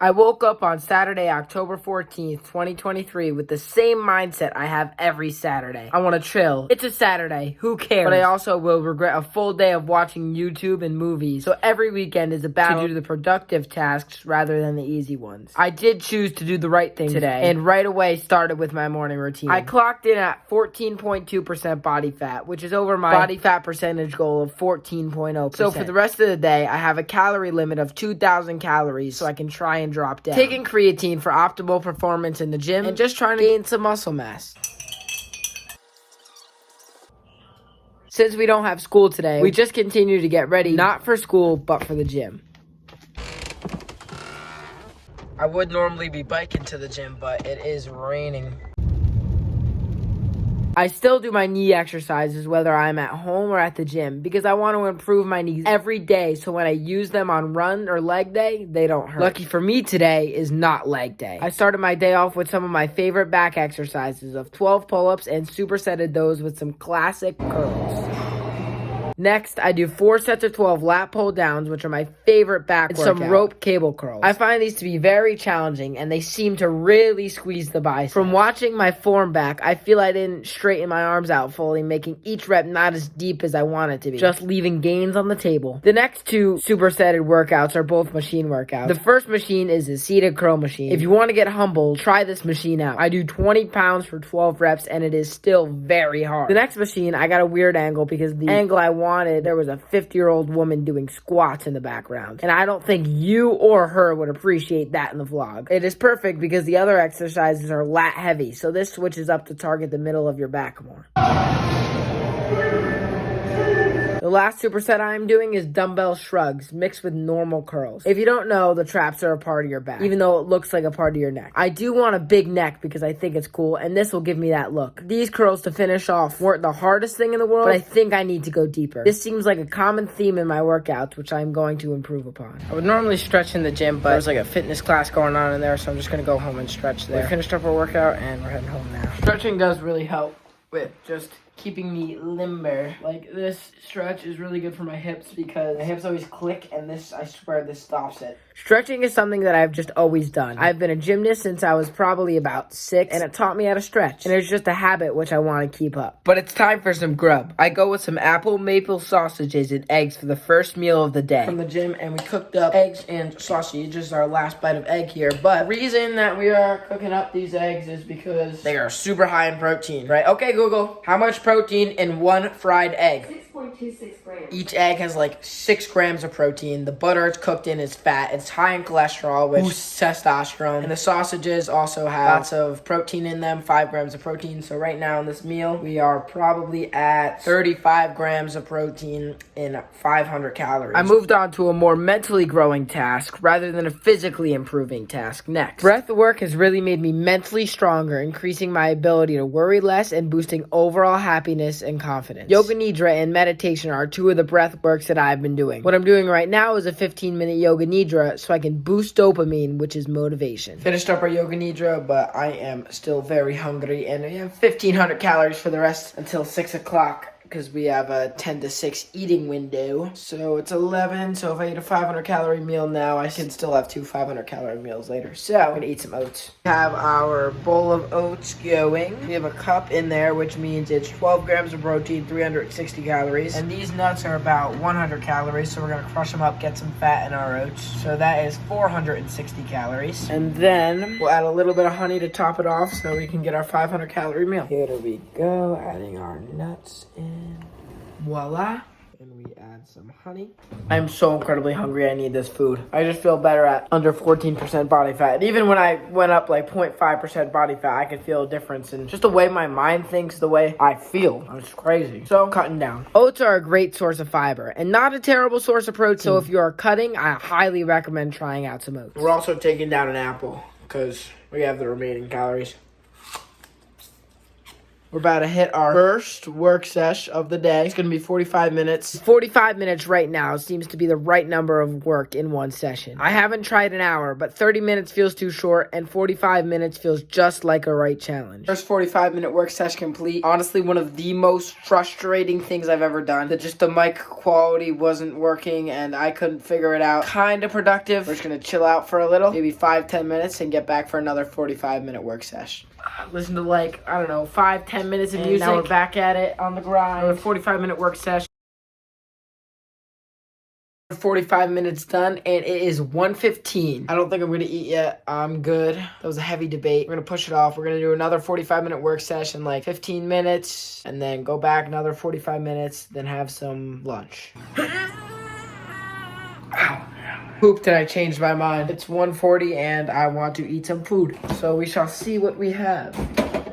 I woke up on Saturday, October 14th, 2023 with the same mindset I have every Saturday. I want to chill. It's a Saturday. Who cares? But I also will regret a full day of watching YouTube and movies. So every weekend is about to do the productive tasks rather than the easy ones. I did choose to do the right thing today and right away started with my morning routine. I clocked in at 14.2% body fat, which is over my body fat percentage goal of 14.0%. So for the rest of the day, I have a calorie limit of 2,000 calories so I can try and drop down. Taking creatine for optimal performance in the gym and just trying to gain some muscle mass. Since we don't have school today, we just continue to get ready, not for school, but for the gym. I would normally be biking to the gym, but it is raining. I still do my knee exercises whether I'm at home or at the gym because I want to improve my knees every day so when I use them on run or leg day, they don't hurt. Lucky for me, today is not leg day. I started my day off with some of my favorite back exercises of 12 pull-ups and supersetted those with some classic curls. Next, I do 4 sets of 12 lat pull downs, which are my favorite back workout, and some rope cable curls. I find these to be very challenging, and they seem to really squeeze the biceps. From watching my form back, I feel I didn't straighten my arms out fully, making each rep not as deep as I want it to be, just leaving gains on the table. The next 2 supersetted workouts are both machine workouts. The first machine is a seated curl machine. If you want to get humble, try this machine out. I do 20 pounds for 12 reps, and it is still very hard. The next machine, I got a weird angle because the angle I wanted, there was a 50-year-old woman doing squats in the background. And I don't think you or her would appreciate that in the vlog. It is perfect because the other exercises are lat heavy, so this switches up to target the middle of your back more. The last superset I am doing is dumbbell shrugs mixed with normal curls. If you don't know, the traps are a part of your back, even though it looks like a part of your neck. I do want a big neck because I think it's cool, and this will give me that look. These curls to finish off weren't the hardest thing in the world, but I think I need to go deeper. This seems like a common theme in my workouts, which I'm going to improve upon. I would normally stretch in the gym, but there's like a fitness class going on in there, so I'm just going to go home and stretch there. We finished up our workout, and we're heading home now. Stretching does really help with just keeping me limber. Like, this stretch is really good for my hips because my hips always click, and this, I swear, this stops it. Stretching is something that I've just always done. I've been a gymnast since I was probably about 6, and it taught me how to stretch. And it's just a habit which I want to keep up. But it's time for some grub. I go with some apple maple sausages and eggs for the first meal of the day. From the gym, and we cooked up eggs and sausages, our last bite of egg here. But the reason that we are cooking up these eggs is because they are super high in protein, right? Okay, Google, how much protein in one fried egg? 6.26 grams. Each egg has like 6 grams of protein. The butter it's cooked in is fat. It's high in cholesterol, which boosts testosterone. And the sausages also have lots of protein in them, 5 grams of protein. So right now in this meal, we are probably at 35 grams of protein in 500 calories. I moved on to a more mentally growing task rather than a physically improving task next. Breath work has really made me mentally stronger, increasing my ability to worry less and boosting overall happiness and confidence. Yoga Nidra and meditation are 2 of the breath works that I've been doing. What I'm doing right now is a 15-minute Yoga Nidra so I can boost dopamine, which is motivation. Finished up our Yoga Nidra, but I am still very hungry, and we have 1,500 calories for the rest until 6 o'clock. Because we have a 10 to 6 eating window. So it's 11, so if I eat a 500 calorie meal now, I can still have 2 500 calorie meals later. So I'm gonna eat some oats. We have our bowl of oats going. We have a cup in there, which means it's 12 grams of protein, 360 calories. And these nuts are about 100 calories, so we're gonna crush them up, get some fat in our oats. So that is 460 calories. And then we'll add a little bit of honey to top it off so we can get our 500 calorie meal. Here we go, adding our nuts in. Voila. And we add some honey. I'm so incredibly hungry. I need this food. I just feel better at under 14% body fat. And even when I went up like 0.5% body fat, I could feel a difference in just the way my mind thinks, the way I feel. It's crazy. So cutting down. Oats are a great source of fiber and not a terrible source of protein. So if you are cutting, I highly recommend trying out some oats. We're also taking down an apple because we have the remaining calories. We're about to hit our first work sesh of the day. It's going to be 45 minutes. 45 minutes right now seems to be the right number of work in one session. I haven't tried an hour, but 30 minutes feels too short, and 45 minutes feels just like a right challenge. First 45-minute work sesh complete. Honestly, one of the most frustrating things I've ever done. That just the mic quality wasn't working, and I couldn't figure it out. Kind of productive. We're just going to chill out for a little, maybe 5-10 minutes, and get back for another 45-minute work sesh. Listen to 5-10 minutes of music. Now we're back at it on the grind. A 45-minute work session. 45 minutes done, and it is 1:15. I don't think I'm gonna eat yet. I'm good. That was a heavy debate. We're gonna push it off. We're gonna do another 45-minute work session, 15 minutes, and then go back another 45 minutes, then have some lunch. Ow. Poop that I changed my mind. It's 1:40 and I want to eat some food. So we shall see what we have.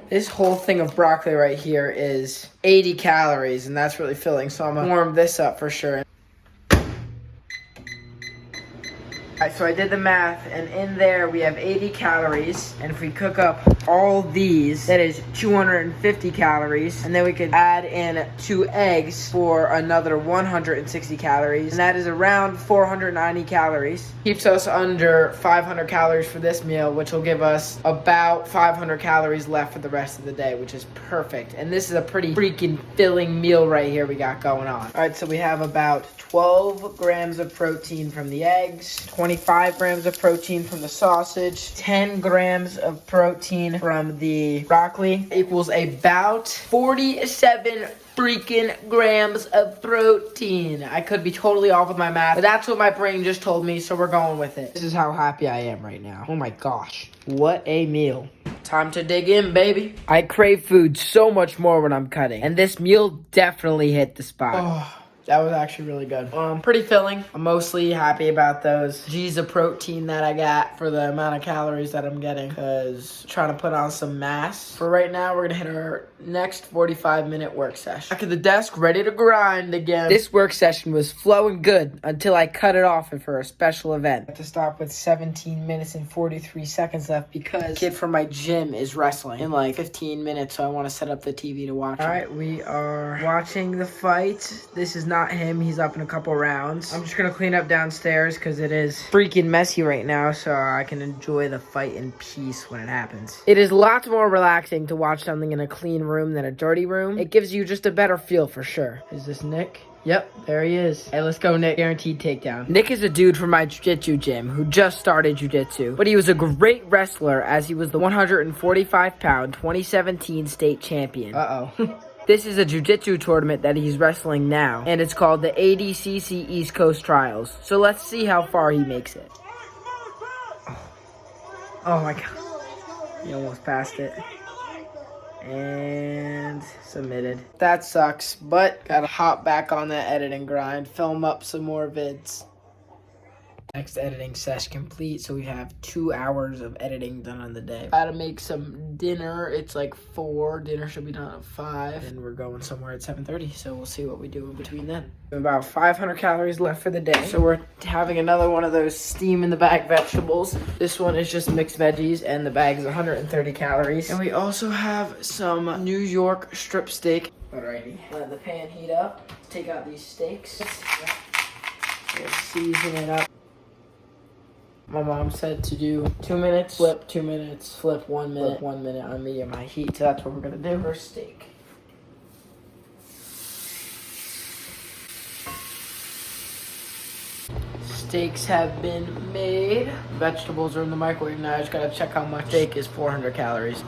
This whole thing of broccoli right here is 80 calories, and that's really filling. So I'm gonna warm this up for sure. Alright, so I did the math, and in there we have 80 calories, and if we cook up all these, that is 250 calories, and then we could add in 2 eggs for another 160 calories, and that is around 490 calories. Keeps us under 500 calories for this meal, which will give us about 500 calories left for the rest of the day, which is perfect. And this is a pretty freaking filling meal right here we got going on. Alright, so we have about 12 grams of protein from the eggs, 25 grams of protein from the sausage, 10 grams of protein from the broccoli, equals about 47 freaking grams of protein. I could be totally off with my math, but that's what my brain just told me, so we're going with it. This is how happy I am right now. Oh my gosh, what a meal. Time to dig in, baby. I crave food so much more when I'm cutting, and this meal definitely hit the spot. Oh. That was actually really good. Pretty filling. I'm mostly happy about those G's of protein that I got for the amount of calories that I'm getting, because trying to put on some mass. For right now, we're going to hit our next 45-minute work session. Back at the desk, ready to grind again. This work session was flowing good until I cut it off for a special event. I have to stop with 17 minutes and 43 seconds left because the kid from my gym is wrestling in 15 minutes, so I want to set up the TV to watch it. All right, we are watching the fight. This is not him. He's up in a couple rounds. I'm just gonna clean up downstairs because it is freaking messy right now, so I can enjoy the fight in peace when it happens. It is lots more relaxing to watch something in a clean room than a dirty room. It gives you just a better feel for sure. Is this Nick? Yep, there he is. Hey, let's go, Nick. Guaranteed takedown. Nick is a dude from my jiu-jitsu gym who just started jiu-jitsu, but he was a great wrestler as he was the 145-pound 2017 state champion. Uh-oh. This is a jiu-jitsu tournament that he's wrestling now, and it's called the ADCC East Coast Trials. So let's see how far he makes it. Oh my god. He almost passed it. And submitted. That sucks, but gotta hop back on that editing grind, film up some more vids. Next editing session complete, so we have 2 hours of editing done on the day. Gotta make some dinner. It's 4. Dinner should be done at 5. And we're going somewhere at 7:30, so we'll see what we do in between then. About 500 calories left for the day. So we're having another one of those steam in the bag vegetables. This one is just mixed veggies, and the bag is 130 calories. And we also have some New York strip steak. Alrighty, let the pan heat up. Take out these steaks. We'll season it up. My mom said to do 2 minutes, flip 2 minutes, flip 1 minute, flip 1 minute on medium high heat. So that's what we're gonna do for steak. Steaks have been made. Vegetables are in the microwave now. I just gotta check how much. Steak is 400 calories.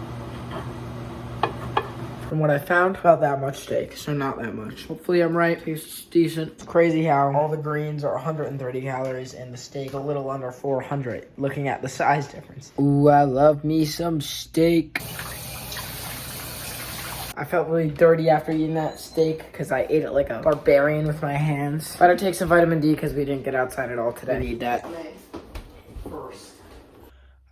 From what I found, about that much steak, so not that much. Hopefully I'm right, tastes decent. It's crazy how all the greens are 130 calories and the steak a little under 400, looking at the size difference. Ooh, I love me some steak. I felt really dirty after eating that steak because I ate it like a barbarian with my hands. Better take some vitamin D because we didn't get outside at all today. I need that.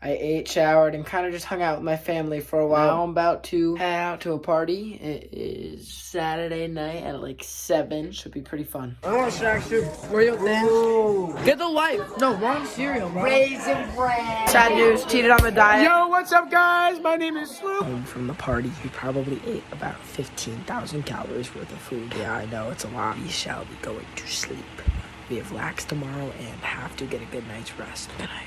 I ate, showered, and kind of just hung out with my family for a while. Now I'm about to head out to a party. It is Saturday night at like 7. Should be pretty fun. I want snacks too. Where you thin? Get the life. No, wrong cereal, bro. Raisin Bran. Sad news, cheated on the diet. Yo, what's up, guys? My name is Sloop. Home from the party, he probably ate about 15,000 calories worth of food. Yeah, I know, it's a lot. We shall be going to sleep. We have lax tomorrow and have to get a good night's rest. Good night.